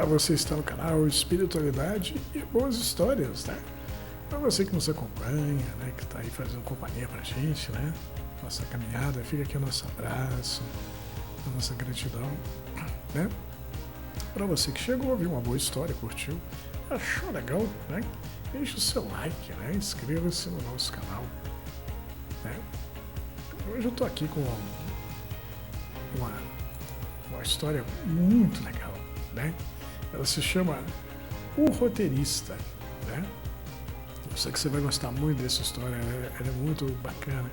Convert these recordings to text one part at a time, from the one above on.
você está no canal Espiritualidade e Boas Histórias, né? Para você que nos acompanha, né, que está aí fazendo companhia pra gente, né? Nossa caminhada, fica aqui o nosso abraço, a nossa gratidão, né? Para você que chegou, ouviu uma boa história, curtiu, achou legal, né? Deixe o seu like, né? Inscreva-se no nosso canal, né? Hoje eu estou aqui com uma história muito legal, né? Ela se chama O Roteirista, né? Eu sei que você vai gostar muito dessa história, ela é muito bacana.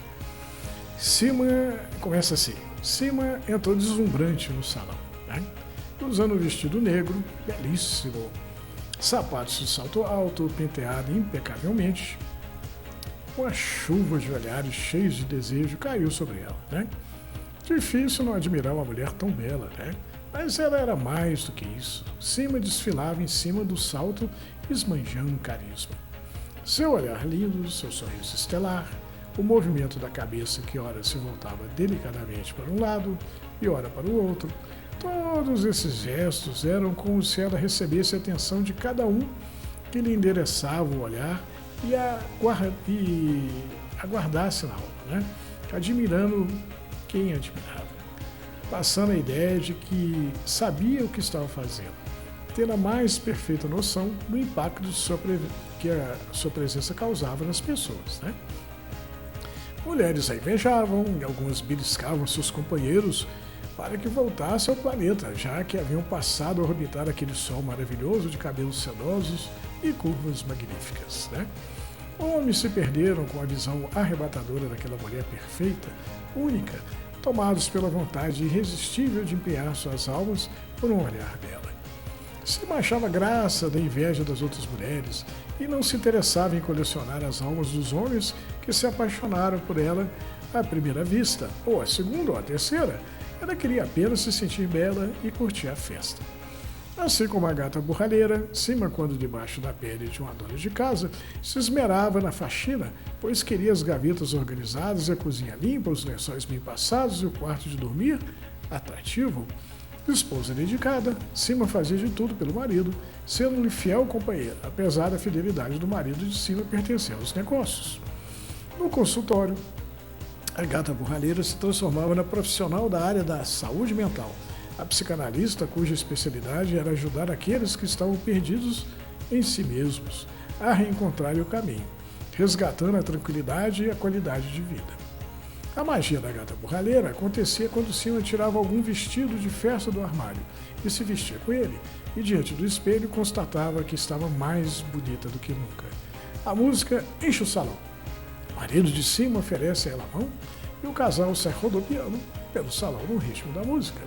Sima começa assim: Sima entrou deslumbrante no salão, né? Usando um vestido negro, belíssimo, sapatos de salto alto, penteado impecavelmente. Uma chuva de olhares cheios de desejo caiu sobre ela, né? Difícil não admirar uma mulher tão bela, né? Mas ela era mais do que isso. Sima desfilava em cima do salto, esbanjando carisma. Seu olhar lindo, seu sorriso estelar, o movimento da cabeça que ora se voltava delicadamente para um lado e ora para o outro, todos esses gestos eram como se ela recebesse a atenção de cada um que lhe endereçava o olhar e aguardasse na alma, né? Admirando quem admirava, passando a ideia de que sabia o que estava fazendo, tendo a mais perfeita noção do impacto que a sua presença causava nas pessoas, né? Mulheres a invejavam e algumas beliscavam seus companheiros para que voltasse ao planeta, já que haviam passado a orbitar aquele sol maravilhoso de cabelos sedosos e curvas magníficas, né? Homens se perderam com a visão arrebatadora daquela mulher perfeita, única, tomados pela vontade irresistível de empenhar suas almas por um olhar dela. Sima achava graça da inveja das outras mulheres e não se interessava em colecionar as almas dos homens que se apaixonaram por ela à primeira vista, ou à segunda ou à terceira. Ela queria apenas se sentir bela e curtir a festa. Assim como a gata borralheira, Sima, quando debaixo da pele de uma dona de casa, se esmerava na faxina, pois queria as gavetas organizadas, a cozinha limpa, os lençóis bem passados e o quarto de dormir atrativo. Esposa dedicada, Sima fazia de tudo pelo marido, sendo-lhe fiel companheira, apesar da fidelidade do marido de Sima pertencer aos negócios. No consultório, a gata borralheira se transformava na profissional da área da saúde mental, a psicanalista cuja especialidade era ajudar aqueles que estavam perdidos em si mesmos a reencontrarem o caminho, resgatando a tranquilidade e a qualidade de vida. A magia da gata borralheira acontecia quando Sima tirava algum vestido de festa do armário e se vestia com ele, e diante do espelho constatava que estava mais bonita do que nunca. A música enche o salão. O marido de Sima oferece a ela a mão e o casal sai rodopiando pelo salão no ritmo da música.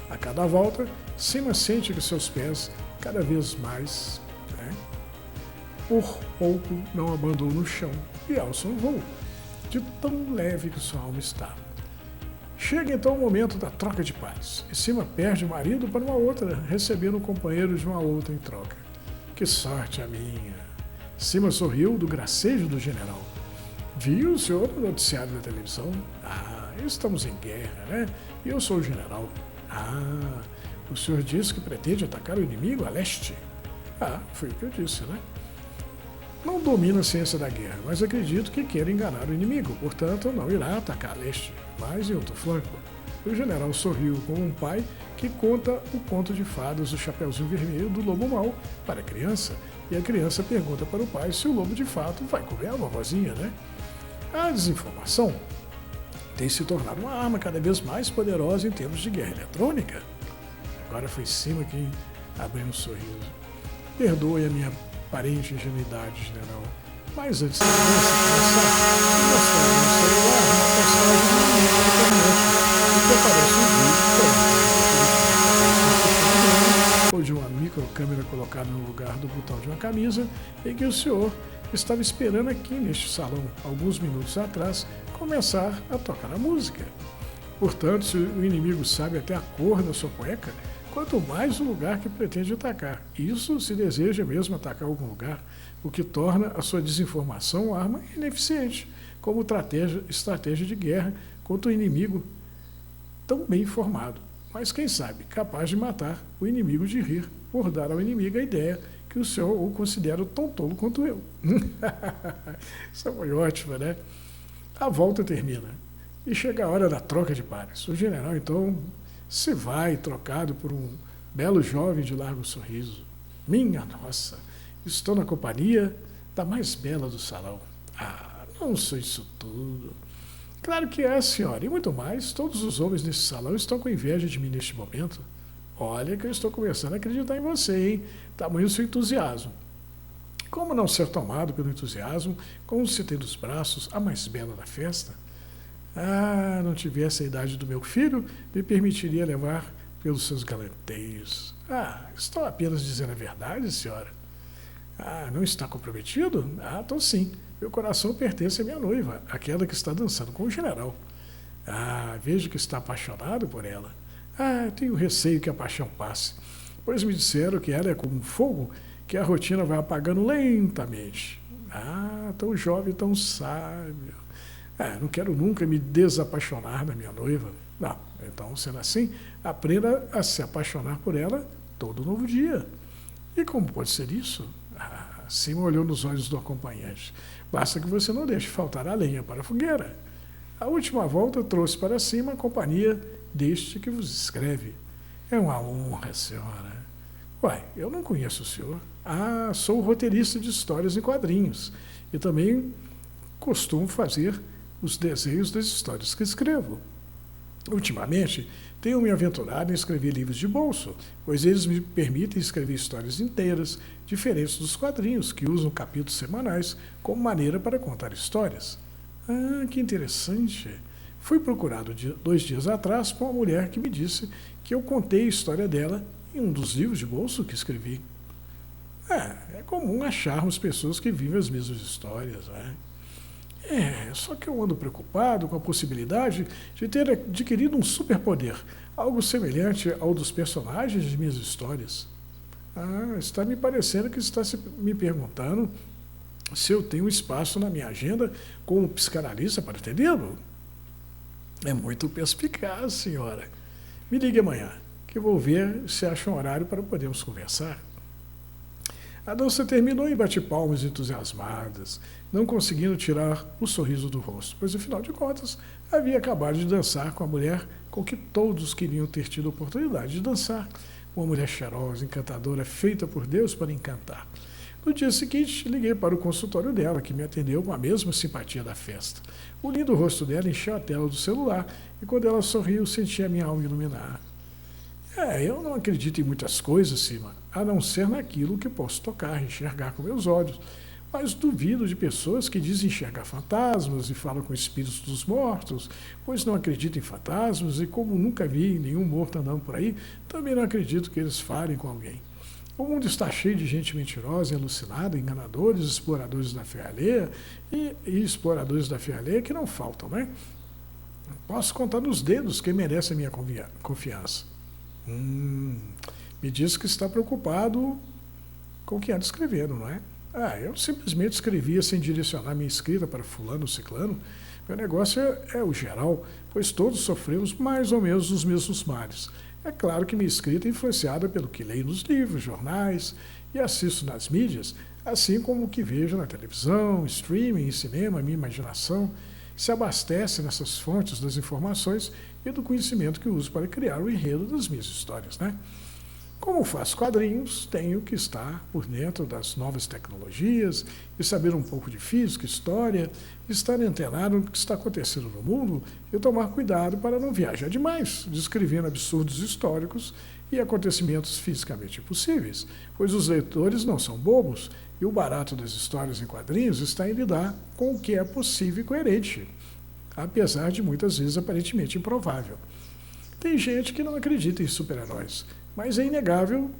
A cada volta, Sima sente que seus pés, cada vez mais, por pouco não abandonam o chão e alçam o voo, de tão leve que sua alma estava. Chega então o momento da troca de pares, e Sima perde o marido para uma outra, recebendo o companheiro de uma outra em troca. Que sorte a minha! Sima sorriu do gracejo do general. Viu o senhor no noticiário da televisão? Ah, estamos em guerra, né? E eu sou o general. Ah, o senhor disse que pretende atacar o inimigo a leste? Ah, foi o que eu disse, né? Não domino a ciência da guerra, mas acredito que queira enganar o inimigo, portanto não irá atacar a leste, mas em outro flanco. O general sorriu como um pai que conta o conto de fadas do Chapeuzinho Vermelho do Lobo Mau para a criança, e a criança pergunta para o pai se o lobo de fato vai comer a vovozinha, né? A desinformação tem se tornado uma arma cada vez mais poderosa em termos de guerra eletrônica. Agora foi Sima quem abriu um sorriso. Perdoe a minha aparente ingenuidade, general, mas antes da conversa começar, mostrarei no celular uma postagem de um amigo na internet, em que aparece um vídeo ou de uma microcâmera colocada no lugar do botão de uma camisa, em que o senhor estava esperando aqui neste salão, alguns minutos atrás, começar a tocar a música. Portanto, se o inimigo sabe até a cor da sua cueca, quanto mais o lugar que pretende atacar. Isso se deseja mesmo atacar algum lugar, o que torna a sua desinformação uma arma ineficiente, como estratégia de guerra contra o inimigo tão bem informado. mas quem sabe, capaz de matar o inimigo de rir, por dar ao inimigo a ideia que o senhor o considera tão tolo quanto eu. Isso foi ótimo, né? A volta termina e chega a hora da troca de pares. O general, então, se vai trocado por um belo jovem de largo sorriso. Minha nossa, estou na companhia da mais bela do salão. Ah, não sou isso tudo. Claro que é, senhora, e muito mais, todos os homens nesse salão estão com inveja de mim neste momento. Olha que eu estou começando a acreditar em você, hein? Tamanho seu entusiasmo. Como não ser tomado pelo entusiasmo, como se tem nos braços a mais bela da festa? Ah, não tivesse a idade do meu filho, me permitiria levar pelos seus galanteios. Ah, estou apenas dizendo a verdade, senhora. Ah, não está comprometido? Ah, estou sim. Meu coração pertence à minha noiva, aquela que está dançando com o general. Ah, vejo que está apaixonado por ela. Ah, tenho receio que a paixão passe, pois me disseram que ela é como um fogo, que a rotina vai apagando lentamente. Ah, tão jovem, tão sábio. Ah, não quero nunca me desapaixonar da minha noiva. Não, então, sendo assim, aprenda a se apaixonar por ela todo novo dia. E como pode ser isso? Ah, Sima olhou nos olhos do acompanhante. Basta que você não deixe faltar a lenha para a fogueira. A última volta trouxe para cima a companhia deste que vos escreve. É uma honra, senhora. Uai, eu não conheço o senhor. Ah, sou roteirista de histórias em quadrinhos e também costumo fazer os desenhos das histórias que escrevo. Ultimamente, tenho me aventurado em escrever livros de bolso, pois eles me permitem escrever histórias inteiras, diferentes dos quadrinhos, que usam capítulos semanais como maneira para contar histórias. Ah, que interessante. Fui procurado 2 dias atrás por uma mulher que me disse que eu contei a história dela em um dos livros de bolso que escrevi. É comum acharmos pessoas que vivem as mesmas histórias, né? Só que eu ando preocupado com a possibilidade de ter adquirido um superpoder, algo semelhante ao dos personagens de minhas histórias. Ah, está me parecendo que está me perguntando se eu tenho espaço na minha agenda como psicanalista para atendê-lo. É muito perspicaz, senhora. Me ligue amanhã, que vou ver se acha um horário para podermos conversar. A dança terminou em bate-palmas entusiasmadas, não conseguindo tirar o sorriso do rosto, pois, afinal de contas, havia acabado de dançar com a mulher com que todos queriam ter tido a oportunidade de dançar. Uma mulher cheirosa, encantadora, feita por Deus para encantar. No dia seguinte, liguei para o consultório dela, que me atendeu com a mesma simpatia da festa. O lindo rosto dela encheu a tela do celular, e quando ela sorriu, senti a minha alma iluminar. Eu não acredito em muitas coisas, Sima, a não ser naquilo que posso tocar, enxergar com meus olhos. Mas duvido de pessoas que dizem enxergar fantasmas e falam com espíritos dos mortos, pois não acredito em fantasmas e, como nunca vi nenhum morto andando por aí, também não acredito que eles falem com alguém. O mundo está cheio de gente mentirosa, alucinada, enganadores, exploradores da fé alheia e exploradores da fé alheia que não faltam, né? Posso contar nos dedos quem merece a minha confiança. Me diz que está preocupado com o que anda escrevendo, não é? Eu simplesmente escrevia sem direcionar minha escrita para fulano ou ciclano. Meu negócio é o geral, pois todos sofremos mais ou menos os mesmos males. É claro que minha escrita é influenciada pelo que leio nos livros, jornais e assisto nas mídias, assim como o que vejo na televisão, streaming e cinema. Minha imaginação se abastece nessas fontes das informações e do conhecimento que uso para criar o enredo das minhas histórias, né? Como faço quadrinhos, tenho que estar por dentro das novas tecnologias e saber um pouco de física, história, estar antenado no que está acontecendo no mundo e tomar cuidado para não viajar demais, descrevendo absurdos históricos e acontecimentos fisicamente impossíveis, pois os leitores não são bobos e o barato das histórias em quadrinhos está em lidar com o que é possível e coerente, apesar de muitas vezes aparentemente improvável. Tem gente que não acredita em super-heróis, mas é inegável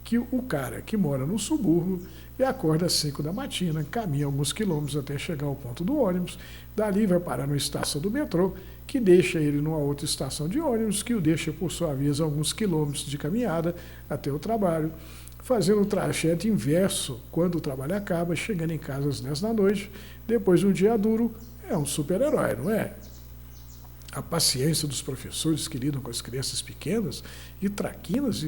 que o cara que mora no subúrbio e acorda às 5 da matina, caminha alguns quilômetros até chegar ao ponto do ônibus, dali vai parar numa estação do metrô, que deixa ele numa outra estação de ônibus, que o deixa, por sua vez, alguns quilômetros de caminhada até o trabalho, fazendo o trajeto inverso quando o trabalho acaba, chegando em casa às 10 da noite, depois de um dia duro, é um super-herói, não é? a paciência dos professores que lidam com as crianças pequenas e traquinas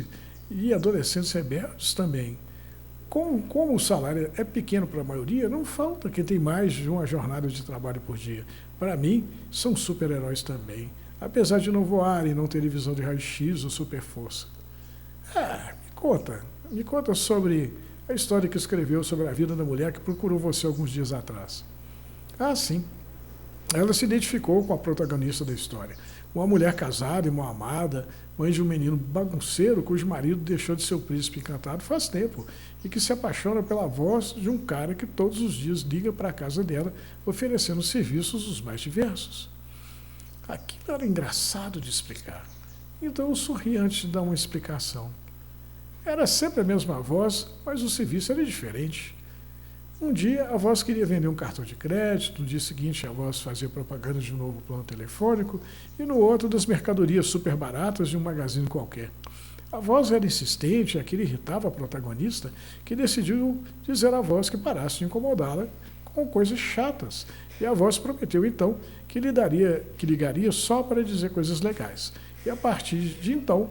e adolescentes rebeldes também. Como o salário é pequeno para a maioria, não falta quem tem mais de uma jornada de trabalho por dia. Para mim, são super-heróis também, apesar de não voar e não ter visão de raio-x ou super-força. Me conta sobre a história que escreveu sobre a vida da mulher que procurou você alguns dias atrás. Sim. Ela se identificou com a protagonista da história. Uma mulher casada e mal amada, mãe de um menino bagunceiro cujo marido deixou de ser o príncipe encantado faz tempo e que se apaixona pela voz de um cara que todos os dias liga para a casa dela oferecendo serviços os mais diversos. Aquilo era engraçado de explicar. Então eu sorri antes de dar uma explicação. Era sempre a mesma voz, mas o serviço era diferente. Um dia, a voz queria vender um cartão de crédito, no dia seguinte, a voz fazia propaganda de um novo plano telefônico e no outro, das mercadorias super baratas de um magazine qualquer. A voz era insistente e aquilo irritava a protagonista, que decidiu dizer à voz que parasse de incomodá-la com coisas chatas. E a voz prometeu, então, que ligaria só para dizer coisas legais. E a partir de então,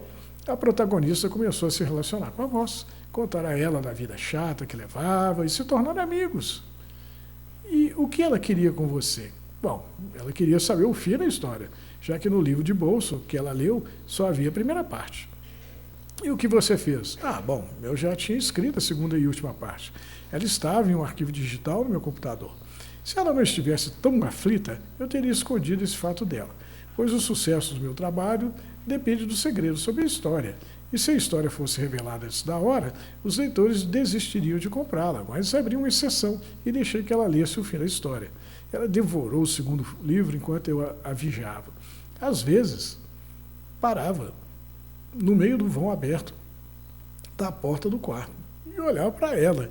a protagonista começou a se relacionar com a voz, contar a ela da vida chata que levava e se tornar amigos. E o que ela queria com você? Bom, ela queria saber o fim da história, já que no livro de bolso que ela leu só havia a primeira parte. E o que você fez? Bom, eu já tinha escrito a segunda e última parte. Ela estava em um arquivo digital no meu computador. Se ela não estivesse tão aflita, eu teria escondido esse fato dela, pois o sucesso do meu trabalho depende do segredo sobre a história. E se a história fosse revelada antes da hora, os leitores desistiriam de comprá-la, mas abri uma exceção e deixei que ela lesse o fim da história. Ela devorou o segundo livro enquanto eu a vigiava. Às vezes, parava no meio do vão aberto da porta do quarto e olhava para ela.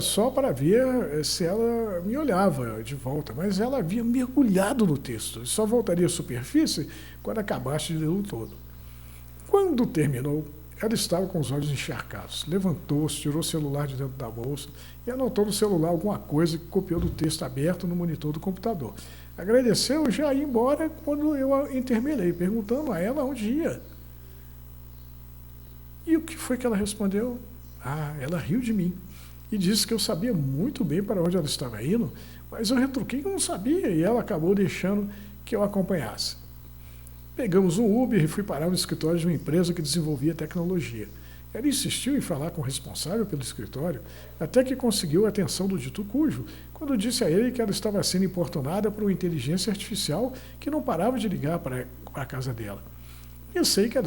Só para ver se ela me olhava de volta, mas ela havia mergulhado no texto e só voltaria à superfície quando acabasse de lê-lo todo. Quando terminou, ela estava com os olhos encharcados. Levantou-se, tirou o celular de dentro da bolsa e anotou no celular alguma coisa que copiou do texto aberto no monitor do computador. Agradeceu e já ia embora quando eu a intermelei, perguntando a ela onde ia. E o que foi que ela respondeu? Ela riu de mim e disse que eu sabia muito bem para onde ela estava indo, mas eu retruquei que eu não sabia e ela acabou deixando que eu acompanhasse. Pegamos um Uber e fui parar no escritório de uma empresa que desenvolvia tecnologia. Ela insistiu em falar com o responsável pelo escritório, até que conseguiu a atenção do dito cujo, quando disse a ele que ela estava sendo importunada por uma inteligência artificial que não parava de ligar para a casa dela. Pensei que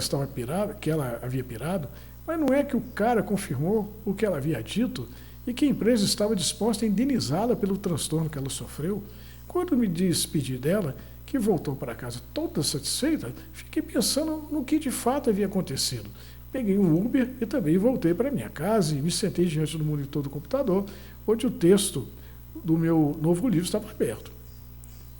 ela havia pirado, mas não é que o cara confirmou o que ela havia dito e que a empresa estava disposta a indenizá-la pelo transtorno que ela sofreu. Quando me despedi dela, que voltou para casa toda satisfeita, fiquei pensando no que de fato havia acontecido. Peguei um Uber e também voltei para minha casa e me sentei diante do monitor do computador, onde o texto do meu novo livro estava aberto.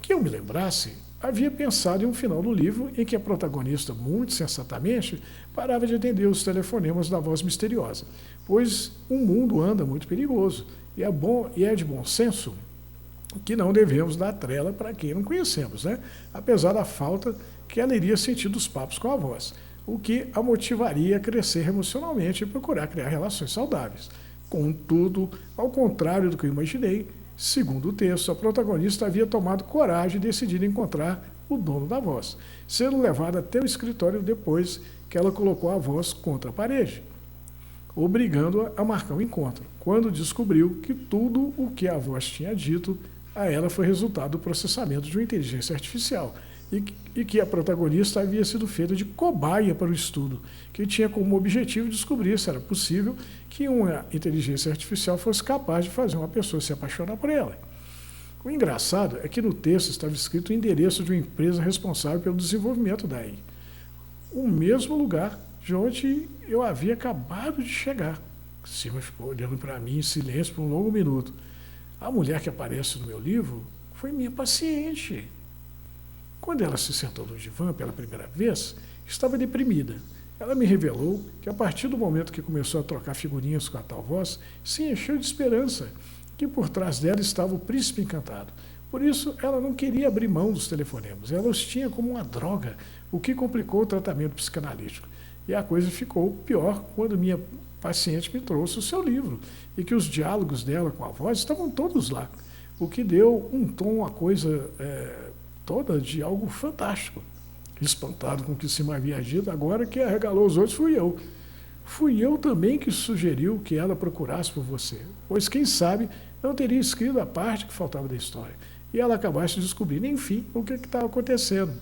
Que eu me lembrasse, havia pensado em um final do livro em que a protagonista, muito sensatamente, parava de atender os telefonemas da voz misteriosa, pois o mundo anda muito perigoso e é de bom senso que não devemos dar trela para quem não conhecemos, né? Apesar da falta que ela iria sentir dos papos com a voz, o que a motivaria a crescer emocionalmente e procurar criar relações saudáveis. Contudo, ao contrário do que eu imaginei, segundo o texto, a protagonista havia tomado coragem e decidido encontrar o dono da voz, sendo levada até o escritório depois que ela colocou a voz contra a parede, obrigando-a a marcar um encontro, quando descobriu que tudo o que a voz tinha dito a ela foi resultado do processamento de uma inteligência artificial e que a protagonista havia sido feita de cobaia para o estudo, que tinha como objetivo descobrir se era possível que uma inteligência artificial fosse capaz de fazer uma pessoa se apaixonar por ela. O engraçado é que no texto estava escrito o endereço de uma empresa responsável pelo desenvolvimento da AI, o mesmo lugar de onde eu havia acabado de chegar. Silvia ficou olhando para mim em silêncio por um longo minuto. A mulher que aparece no meu livro foi minha paciente. Quando ela se sentou no divã pela primeira vez, estava deprimida. Ela me revelou que a partir do momento que começou a trocar figurinhas com a tal voz, se encheu de esperança, que por trás dela estava o príncipe encantado, Por isso, ela não queria abrir mão dos telefonemas, ela os tinha como uma droga, o que complicou o tratamento psicanalítico. E a coisa ficou pior quando minha paciente me trouxe o seu livro, e que os diálogos dela com a voz estavam todos lá, o que deu um tom à coisa toda de algo fantástico. Espantado com o que se me havia dito, agora que arregalou os olhos fui eu. Fui eu também que sugeriu que ela procurasse por você, pois quem sabe não teria escrito a parte que faltava da história, e ela acabasse de descobrir, enfim, o que estava acontecendo.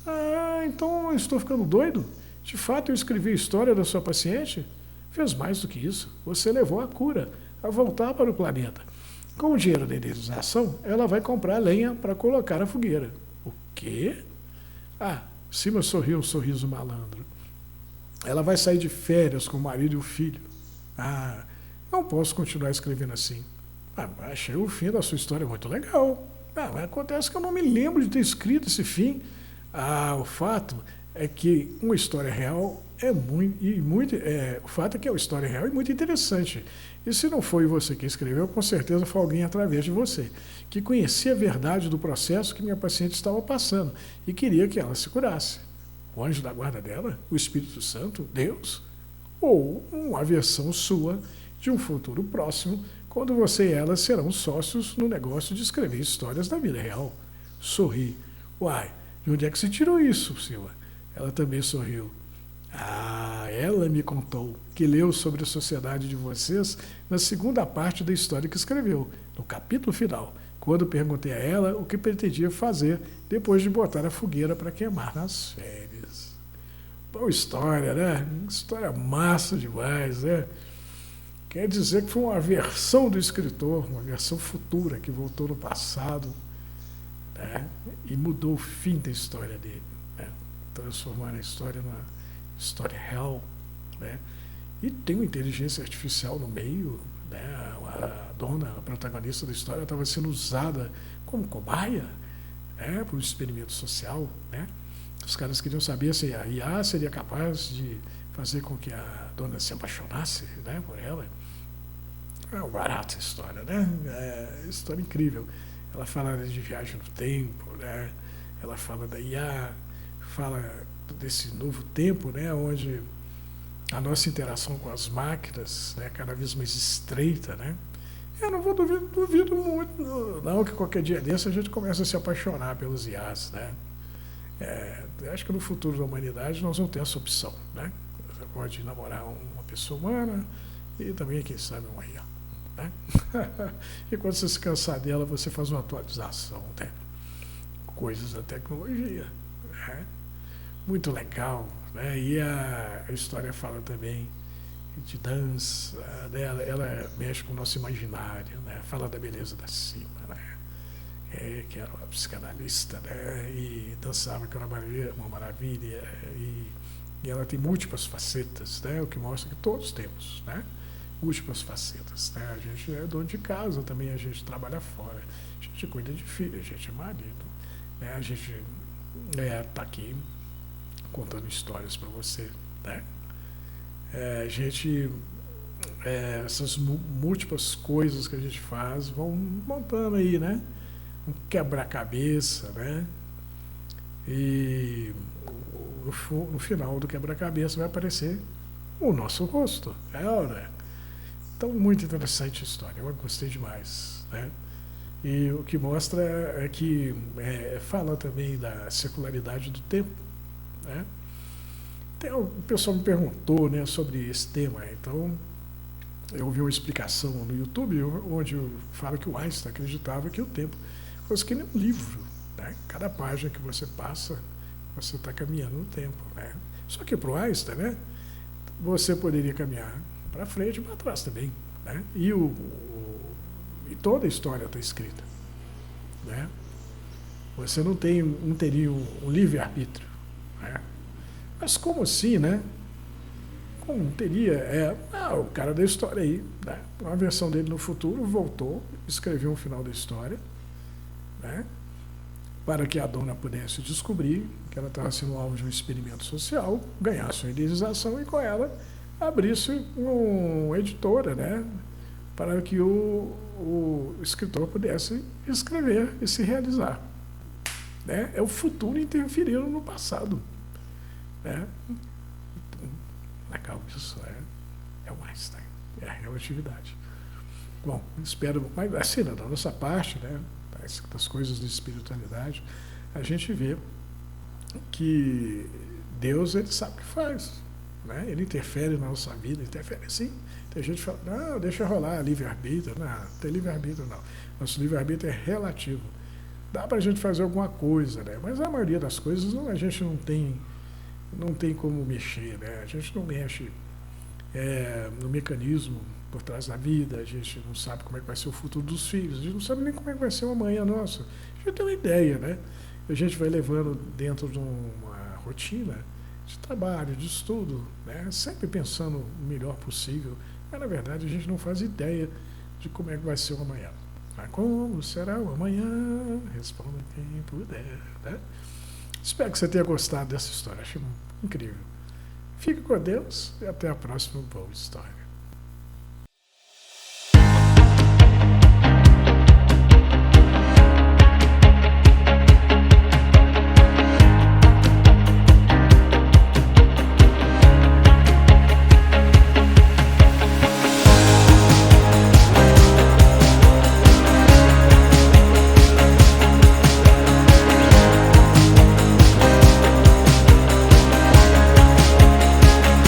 Ah, então eu estou ficando doido? De fato eu escrevi a história da sua paciente? Fez mais do que isso, você levou a cura, a voltar para o planeta. Com o dinheiro da indenização, ela vai comprar lenha para colocar a fogueira. O quê? Ah, Sima sorriu um sorriso malandro. Ela vai sair de férias com o marido e o filho. Ah, não posso continuar escrevendo assim. Ah, achei o fim da sua história muito legal. Ah, mas acontece que eu não me lembro de ter escrito esse fim. Ah, o fato é que uma história real o fato é que é uma história real e muito interessante. E se não foi você que escreveu, com certeza foi alguém através de você, que conhecia a verdade do processo que minha paciente estava passando e queria que ela se curasse. O anjo da guarda dela, o Espírito Santo, Deus, ou uma versão sua de um futuro próximo, quando você e ela serão sócios no negócio de escrever histórias da vida real. Sorri. Uai, de onde é que se tirou isso, Silva? Ela também sorriu. Ah, ela me contou que leu sobre a sociedade de vocês na segunda parte da história que escreveu, no capítulo final, quando perguntei a ela o que pretendia fazer depois de botar a fogueira para queimar nas férias. Boa história, né? História massa demais, né? Quer dizer que foi uma versão do escritor, uma versão futura que voltou no passado, né? E mudou o fim da história dele, né? Transformar a história na história real, né? E tem uma inteligência artificial no meio, né? A dona, a protagonista da história, estava sendo usada como cobaia, né? Para um experimento social, né? Os caras queriam saber se a IA seria capaz de fazer com que a dona se apaixonasse, né, por ela. É um barato a história, né? É história incrível. Ela fala de viagem no tempo, né? Ela fala da IA, fala desse novo tempo, né, onde a nossa interação com as máquinas, né, cada vez mais estreita, né? Eu não vou duvido muito, não, que qualquer dia desse a gente começa a se apaixonar pelos IAs, né? Acho que no futuro da humanidade nós vamos ter essa opção, né? Você pode namorar uma pessoa humana e também, quem sabe, uma IA, né? E quando você se cansar dela, você faz uma atualização, né? Coisas da tecnologia, né? Muito legal, né? E a história fala também de dança, né? Ela mexe com o nosso imaginário, né? Fala da beleza da cima, né? Que era uma psicanalista, né? E dançava, que era uma maravilha, e ela tem múltiplas facetas, né? O que mostra que todos temos, né? Múltiplas facetas, né? A gente é dono de casa também, a gente trabalha fora, a gente cuida de filho, a gente é marido, né? A gente está aqui contando histórias para você, né? A gente, essas múltiplas coisas que a gente faz vão montando aí, né? Um quebra-cabeça, né? E no final do quebra-cabeça vai aparecer o nosso rosto, né? Então, muito interessante a história, eu gostei demais, né? E o que mostra é que fala também da secularidade do tempo, né? O pessoal me perguntou, né, sobre esse tema, então eu ouvi uma explicação no YouTube onde eu falo que o Einstein acreditava que o tempo fosse que nem um livro, né? Cada página que você passa, você está caminhando no tempo, né? Só que para o Einstein, né, você poderia caminhar para frente e para trás também, né? E toda a história está escrita, né? Você não teria um livre-arbítrio, né? Mas como assim, né? Como teria? O cara da história aí, né? Uma versão dele no futuro voltou, escreveu um final da história, né? Para que a dona pudesse descobrir que ela estava sendo alvo de um experimento social, ganhasse uma indenização e com ela abrisse uma editora, né? para que o escritor pudesse escrever e se realizar. Né? É o futuro interferindo no passado. Né? Legal isso, é o Einstein, é a relatividade. Bom, espero, mas assim, da nossa parte, né, das coisas de espiritualidade, a gente vê que Deus, ele sabe o que faz. Né? Ele interfere na nossa vida, interfere sim. Tem gente que fala, não, deixa rolar livre-arbítrio. Não, não tem livre-arbítrio não. Nosso livre-arbítrio é relativo. Dá para a gente fazer alguma coisa, né? Mas a maioria das coisas a gente não tem como mexer, né? A gente não mexe no mecanismo por trás da vida, a gente não sabe como é que vai ser o futuro dos filhos, a gente não sabe nem como é que vai ser o amanhã nosso. A gente tem uma ideia, né? A gente vai levando dentro de uma rotina de trabalho, de estudo, né? Sempre pensando o melhor possível, mas na verdade a gente não faz ideia de como é que vai ser o amanhã. Mas como será o amanhã? Responda quem puder, né? Espero que você tenha gostado dessa história, achei incrível. Fique com Deus e até a próxima boa história.